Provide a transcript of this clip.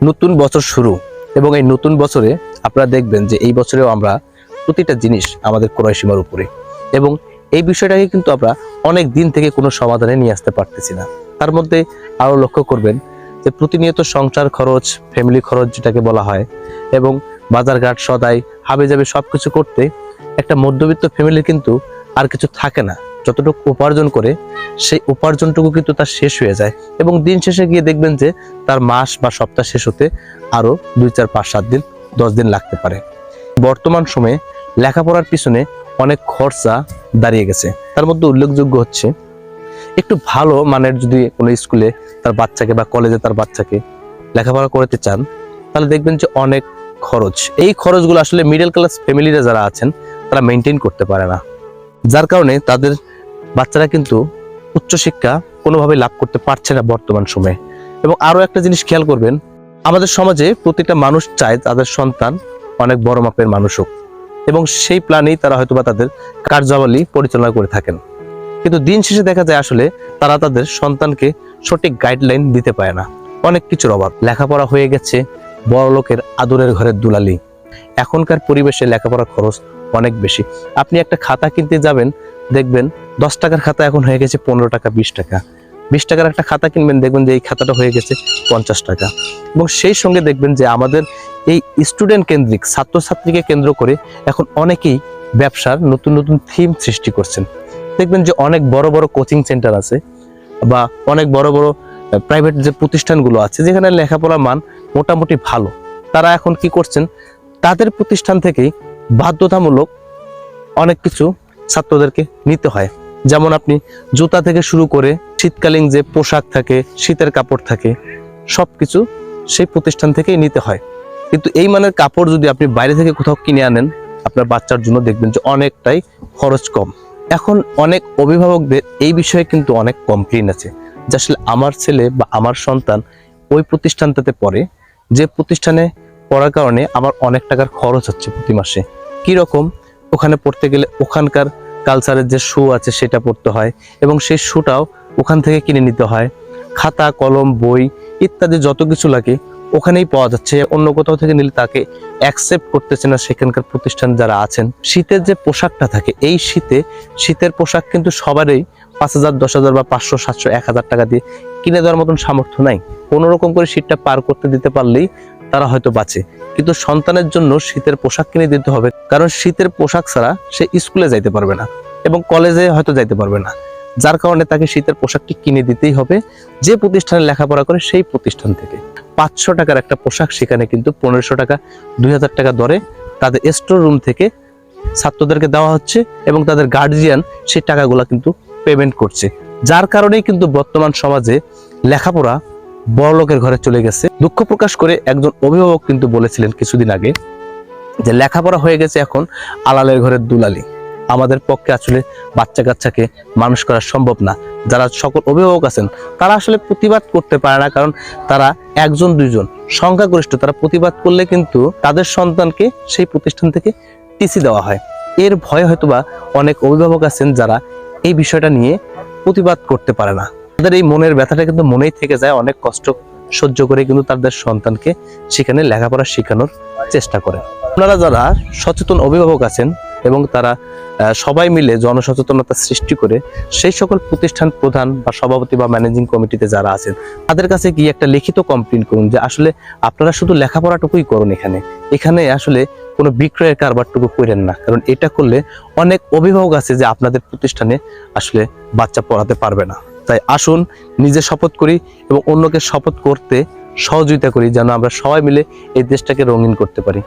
নতুন বছর শুরু এবং এই নতুন বছরে আপনারা দেখবেন যে এই বছরেও আমরা প্রতিটা জিনিস আমাদের ক্রয় সীমার উপরে, এবং এই বিষয়টাকে কিন্তু আমরা অনেক দিন থেকে কোনো সমাধানে নিয়ে আসতে পারতেছি না। তার মধ্যে আরও লক্ষ্য করবেন যে প্রতিনিয়ত সংসার খরচ, ফ্যামিলি খরচ যেটাকে বলা হয়, এবং বাজারঘাট সদাই হাবিজাবি সব কিছু করতে একটা মধ্যবিত্ত ফ্যামিলির কিন্তু আর কিছু থাকে না। যতটুকু উপার্জন করে সেই উপার্জনটুকু কিন্তু তার শেষ হয়ে যায়, এবং দিন শেষে গিয়ে দেখবেন যে তার মাস বা সপ্তাহ শেষ হতে আরো 2, 4, 5, 7 দিন 10 দিন লাগতে পারে। বর্তমান সময়ে লেখাপড়ার পিছনে অনেক খরচা দাঁড়িয়ে গেছে। তার মধ্যে উল্লেখযোগ্য হচ্ছে একটু ভালো মানের যদি কোনো স্কুলে তার বাচ্চাকে বা কলেজে তার বাচ্চাকে লেখাপড়া করতে চান, তাহলে দেখবেন যে অনেক খরচ। এই খরচগুলো আসলে মিডল ক্লাস ফ্যামিলিরা যারা আছেন তারা মেনটেন করতে পারে না, যার কারণে তাদের বাচ্চারা কিন্তু উচ্চশিক্ষা কোনোভাবে লাভ করতে পারছে না বর্তমান সময়ে। এবং আরো একটা জিনিস খেয়াল করবেন, আমাদের সমাজে প্রতিটা মানুষ চায় তাদের সন্তান অনেক বড় মাপের মানুষ হোক, এবং সেই প্ল্যানেই তারা হয়তোবা তাদের কার্যাবলী পরিচালনা করে থাকেন। কিন্তু দিন শেষে দেখা যায় আসলে তারা তাদের সন্তানকে সঠিক গাইডলাইন দিতে পারে না। অনেক কিছুর অভাব। লেখাপড়া হয়ে গেছে বড় লোকের আদরের ঘরের দুলালি। এখনকার পরিবেশে লেখাপড়ার খরচ অনেক বেশি। আপনি একটা খাতা কিনতে যাবেন, দেখবেন 10 টাকার খাতা এখন হয়ে গেছে 15 টাকা, 20 টাকা। 20 টাকার একটা খাতা কিনবেন, দেখবেন যে এই খাতাটা হয়ে গেছে 50 টাকা। এবং সেই সঙ্গে দেখবেন যে আমাদের এই স্টুডেন্ট কেন্দ্রিক, ছাত্রছাত্রীকে কেন্দ্র করে এখন অনেকেই ব্যবসার নতুন নতুন থিম সৃষ্টি করছেন। দেখবেন যে অনেক বড় বড় কোচিং সেন্টার আছে, বা অনেক বড় বড় প্রাইভেট যে প্রতিষ্ঠানগুলো আছে যেখানে লেখাপড়ার মান মোটামুটি ভালো, তারা এখন কি করছেন, তাদের প্রতিষ্ঠান থেকেই বাধ্যতামূলক অনেক কিছু ছাত্রদেরকে নিতে হয়। যেমন আপনি জুতা থেকে শুরু করে শীতকালীন যে পোশাক থাকে, শীতের কাপড় থাকে, সবকিছু সেই প্রতিষ্ঠান থেকেই নিতে হয়। কিন্তু এই মানের কাপড় যদি আপনি বাইরে থেকে কোথাও কিনে আনেন আপনার বাচ্চার জন্য, দেখবেন যে অনেকটাই খরচ কম। এখন অনেক অভিভাবকদের এই বিষয়ে কিন্তু অনেক কমপ্লেইন আছে যে আসলে আমার ছেলে বা আমার সন্তান ওই প্রতিষ্ঠানটাতে পড়ে, যে প্রতিষ্ঠানে পড়ার কারণে আমার অনেক টাকার খরচ হচ্ছে প্রতি মাসে। কিরকম, ওখানে পড়তে গেলে ওখানকার কালচারের যে শু আছে সেটা পড়তে হয়, এবং সেই শুটাও ওখান থেকে কিনে নিতে হয়। খাতা, কলম, বই ইত্যাদি যত কিছু লাগে ওখানেই পাওয়া যাচ্ছে, অন্য কোথাও থেকে নিলে তাকে অ্যাকসেপ্ট করতেছে না সেখানকার প্রতিষ্ঠান যারা আছেন। শীতের যে পোশাকটা থাকে, এই শীতের পোশাক কিন্তু সবারই 5,000, 10,000 বা 500, 700, 1,000 টাকা দিয়ে কিনে দেওয়ার মতন সামর্থ্য নাই। কোনো রকম করে শীতটা পার করতে দিতে পারলেই তারা হয়তো বাঁচে, কিন্তু সন্তানের জন্য শীতের পোশাক কিনে দিতে হবে, কারণ শীতের পোশাক ছাড়া সে স্কুলে যাইতে পারবে না এবং কলেজে হয়তো যাইতে পারবে না। যার কারণে তাকে শীতের পোশাকটি কিনে দিতেই হবে যে প্রতিষ্ঠানে লেখাপড়া করে সেই প্রতিষ্ঠান থেকে। 500 টাকার একটা পোশাক সেখানে কিন্তু 1500 টাকা, 2000 টাকা দরে তাদের স্টোর রুম থেকে ছাত্রদেরকে দেওয়া হচ্ছে, এবং তাদের গার্জিয়ান সেই টাকাগুলো কিন্তু পেমেন্ট করছে। যার কারণেই কিন্তু বর্তমান সমাজে লেখাপড়া বড়লোকের ঘরে চলে গেছে। দুঃখ প্রকাশ করে একজন অভিভাবক কিন্তু বলেছিলেন কিছুদিন আগে যে লেখাপড়া হয়ে গেছে এখন আলালের ঘরের দুলালি। আমাদের পক্ষে আসলে বাচ্চা কাচ্চাকে মানুষ করা সম্ভব না। যারা সকল অভিভাবক আছেন তারা আসলে প্রতিবাদ করতে পারে না, কারণ তারা 1, 2 সংখ্যাগরিষ্ঠ। তারা প্রতিবাদ করলে কিন্তু তাদের সন্তানকে সেই প্রতিষ্ঠান থেকে টিসি দেওয়া হয়। এর ভয়ে হয়তোবা অনেক অভিভাবক আছেন যারা এই বিষয়টা নিয়ে প্রতিবাদ করতে পারে না। তাদের এই মনের ব্যথাটা কিন্তু মনেই থেকে যায়, অনেক কষ্ট সহ্য করে কিন্তু তাদের সন্তানকে সেখানে লেখাপড়া শেখানোর চেষ্টা করে। আপনারা যারা সচেতন অভিভাবক আছেন এবং তারা সবাই মিলে জনসচেতনতা সৃষ্টি করে সেই সকল প্রতিষ্ঠান প্রধান বা সভাপতি বা ম্যানেজিং কমিটিতে যারা আছেন তাদের কাছে গিয়ে একটা লিখিত কমপ্লেইন করুন যে আসলে আপনারা শুধু লেখাপড়াটুকুই করুন, এখানে আসলে কোনো বিক্রয়ের কারবারটুকু করেন না, কারণ এটা করলে অনেক অভিভাবক আছে যে আপনাদের প্রতিষ্ঠানে আসলে বাচ্চা পড়াতে পারবে না। তাই আসুন নিজে শপথ করি এবং অন্যকে শপথ করতে সহযোগিতা করি, যেন আমরা সবাই মিলে এই দেশটাকে রঙিন করতে পারি।